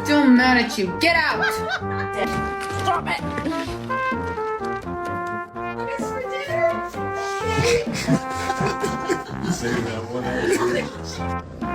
Still mad at you. Get out. Stop it. Save that one.